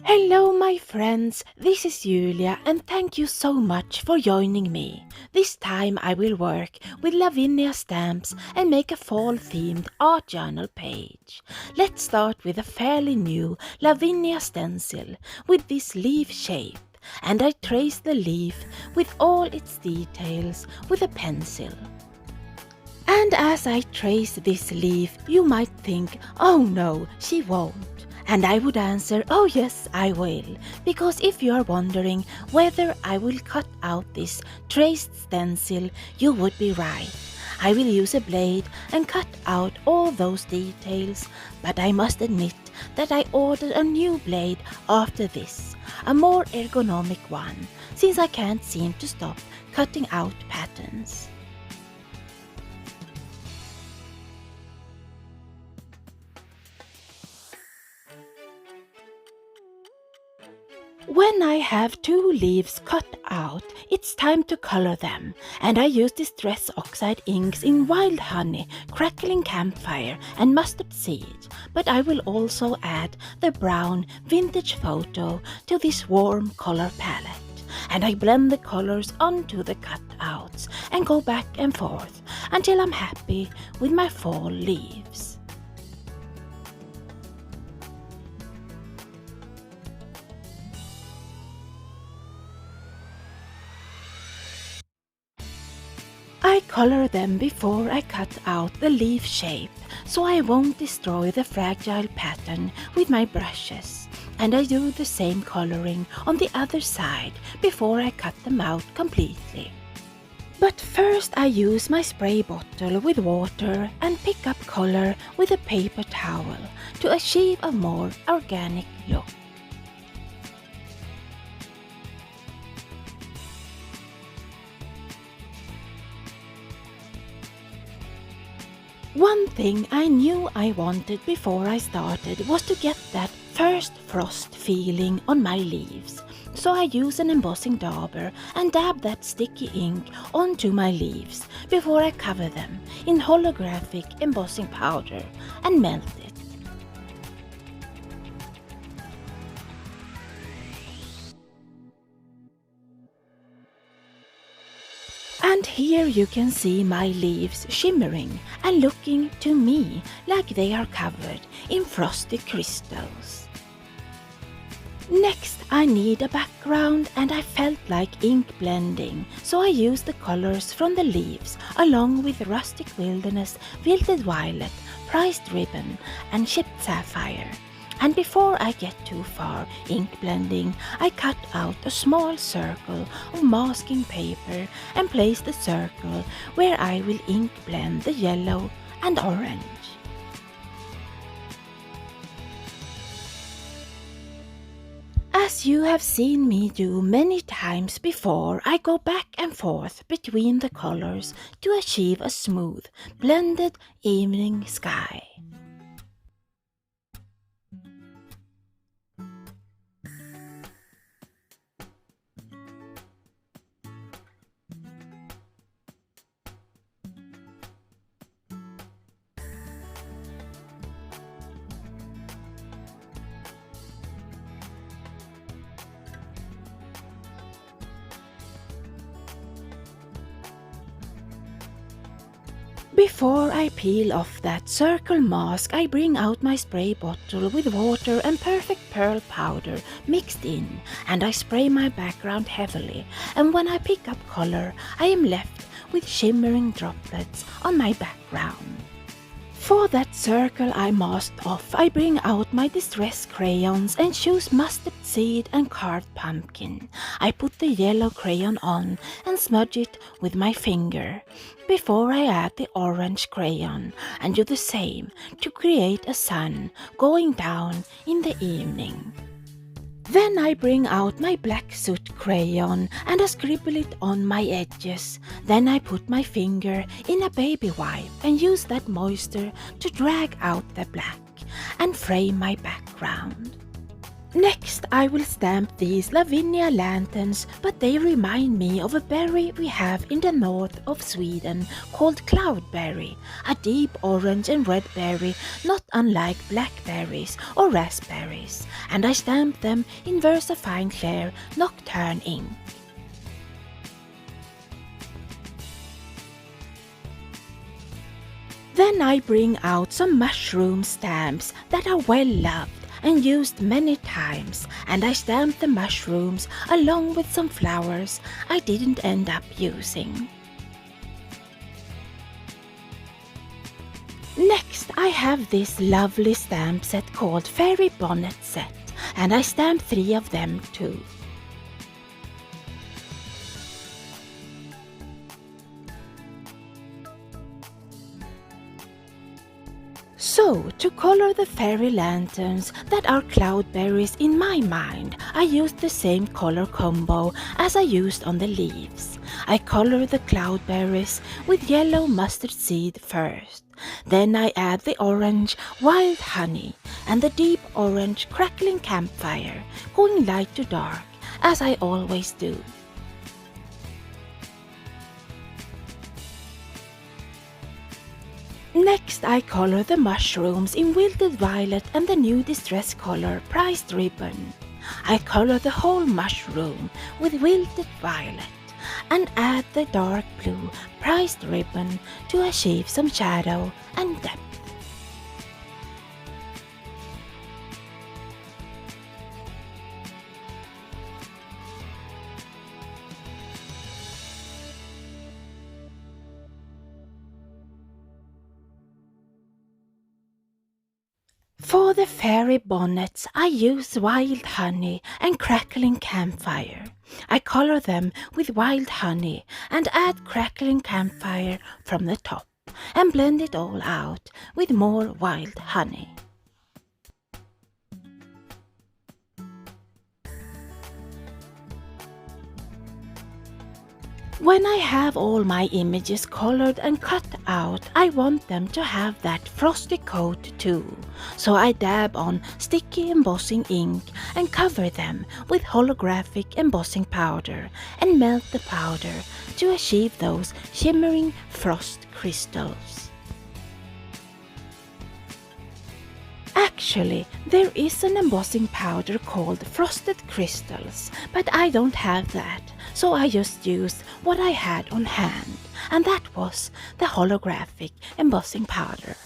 Hello my friends, this is Julia and thank you so much for joining me. This time I will work with Lavinia Stamps and make a fall-themed art journal page. Let's start with a fairly new Lavinia stencil with this leaf shape, and I trace the leaf with all its details with a pencil. And as I trace this leaf, you might think, oh no, she won't. And I would answer, oh yes, I will, because if you are wondering whether I will cut out this traced stencil, you would be right. I will use a blade and cut out all those details, but I must admit that I ordered a new blade after this, a more ergonomic one, since I can't seem to stop cutting out patterns. When I have two leaves cut out, it's time to color them, and I use Distress Oxide Inks in Wild Honey, Crackling, Campfire and Mustard Seed, but I will also add the brown Vintage Photo to this warm color palette, and I blend the colors onto the cutouts and go back and forth until I'm happy with my fall leaves. I color them before I cut out the leaf shape, so I won't destroy the fragile pattern with my brushes, and I do the same coloring on the other side before I cut them out completely. But first I use my spray bottle with water and pick up color with a paper towel to achieve a more organic look. One thing I knew I wanted before I started was to get that first frost feeling on my leaves, so I use an embossing dauber and dab that sticky ink onto my leaves before I cover them in holographic embossing powder and melt it. And here you can see my leaves shimmering and looking to me like they are covered in frosty crystals. Next I need a background, and I felt like ink blending, so I used the colors from the leaves along with Rustic Wilderness, Wilted Violet, Priced Ribbon and Chipped Saphire. And before I get too far ink blending, I cut out a small circle of masking paper and place the circle where I will ink blend the yellow and orange. As you have seen me do many times before, I go back and forth between the colors to achieve a smooth, blended evening sky. Before I peel off that circle mask, I bring out my spray bottle with water and perfect pearl powder mixed in, and I spray my background heavily, and when I pick up color, I am left with shimmering droplets on my background. For that circle I masked off, I bring out my distress crayons and choose mustard seed and carved pumpkin. I put the yellow crayon on and smudge it with my finger before I add the orange crayon and do the same to create a sun going down in the evening. Then I bring out my black soot crayon and I scribble it on my edges. Then I put my finger in a baby wipe and use that moisture to drag out the black and frame my background. Next I will stamp these Lavinia lanterns, but they remind me of a berry we have in the north of Sweden called cloudberry, a deep orange and red berry not unlike blackberries or raspberries, and I stamp them in VersaFine Clear Nocturne ink. Then I bring out some mushroom stamps that are well loved and used many times, and I stamp the mushrooms along with some flowers I didn't end up using. Next I have this lovely stamp set called Fairy Bonnet Set, and I stamp 3 of them too. So, to color the fairy lanterns that are cloudberries in my mind, I used the same color combo as I used on the leaves. I color the cloudberries with yellow mustard seed first. Then I add the orange wild honey and the deep orange crackling campfire, going light to dark, as I always do. Next I color the mushrooms in Wilted Violet and the new Distress color Priced Ribbon. I color the whole mushroom with Wilted Violet and add the dark blue Priced Ribbon to achieve some shadow and depth. For the fairy bonnets, I use wild honey and crackling campfire. I color them with wild honey and add crackling campfire from the top and blend it all out with more wild honey. When I have all my images colored and cut out, I want them to have that frosty coat too. So I dab on sticky embossing ink and cover them with holographic embossing powder and melt the powder to achieve those shimmering frost crystals. Actually, there is an embossing powder called Frosted Crystals, but I don't have that, so I just used what I had on hand, and that was the holographic embossing powder.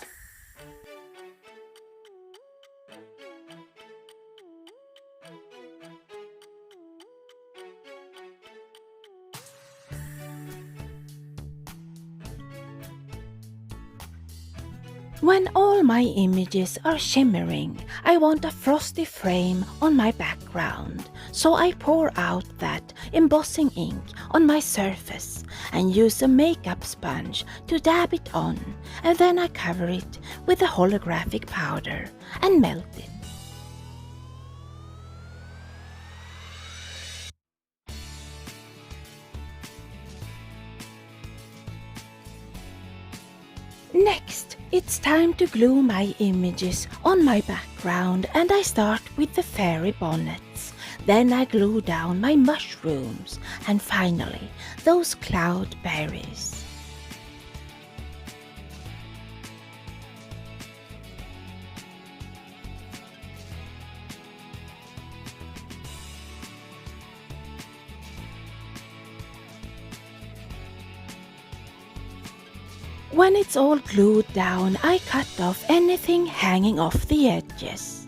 When all my images are shimmering, I want a frosty frame on my background, so I pour out that embossing ink on my surface and use a makeup sponge to dab it on, and then I cover it with the holographic powder and melt it. Next, it's time to glue my images on my background, and I start with the fairy bonnets. Then I glue down my mushrooms and finally those cloud berries. When it's all glued down, I cut off anything hanging off the edges.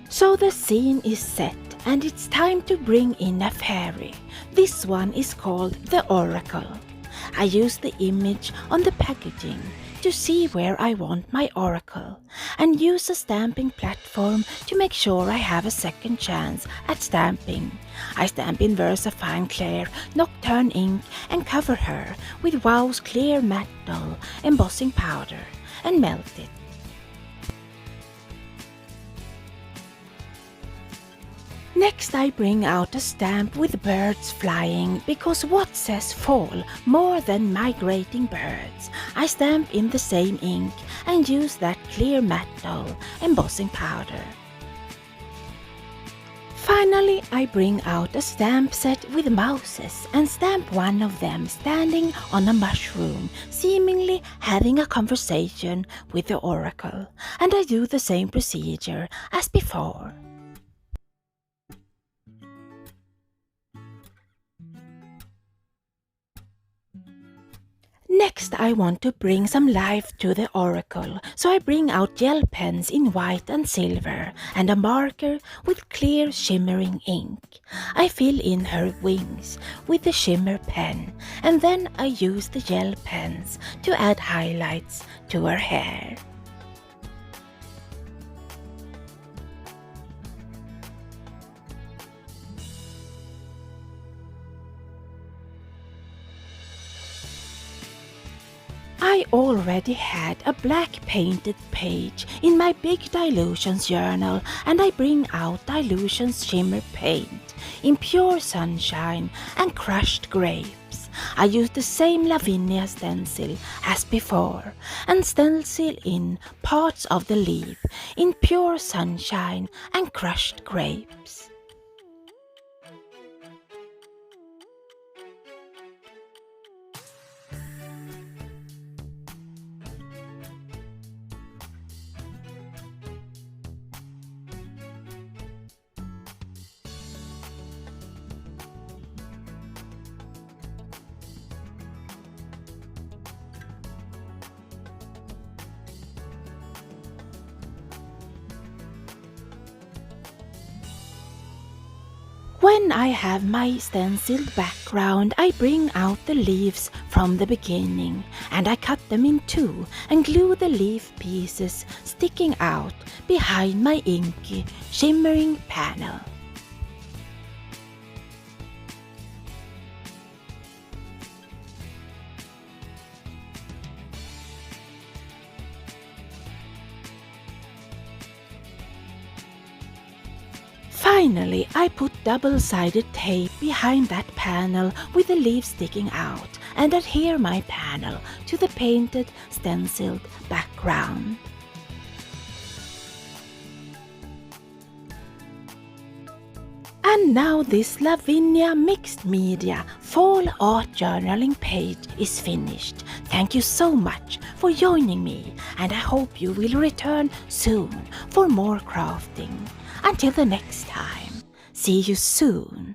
So the scene is set and it's time to bring in a fairy. This one is called the Oracle. I use the image on the packaging to see where I want my oracle and use a stamping platform to make sure I have a second chance at stamping. I stamp in VersaFine Clear Nocturne ink and cover her with Wow's Clear Matte Dull embossing powder and melt it. Next I bring out a stamp with birds flying, because what says fall more than migrating birds? I stamp in the same ink and use that clear matte dull embossing powder. Finally, I bring out a stamp set with mouses and stamp one of them standing on a mushroom, seemingly having a conversation with the oracle, and I do the same procedure as before. Next I want to bring some life to the oracle, so I bring out gel pens in white and silver and a marker with clear shimmering ink. I fill in her wings with the shimmer pen, and then I use the gel pens to add highlights to her hair. I already had a black painted page in my big Dylusions journal, and I bring out Dylusions Shimmer paint in pure sunshine and crushed grapes. I use the same Lavinia stencil as before and stencil in parts of the leaf in pure sunshine and crushed grapes. When I have my stenciled background, I bring out the leaves from the beginning, and I cut them in two and glue the leaf pieces sticking out behind my inky, shimmering panel. Finally, I put double-sided tape behind that panel with the leaves sticking out and adhere my panel to the painted stenciled background. And now this Lavinia mixed media fall art journaling page is finished. Thank you so much for joining me, and I hope you will return soon for more crafting. Until the next time, see you soon.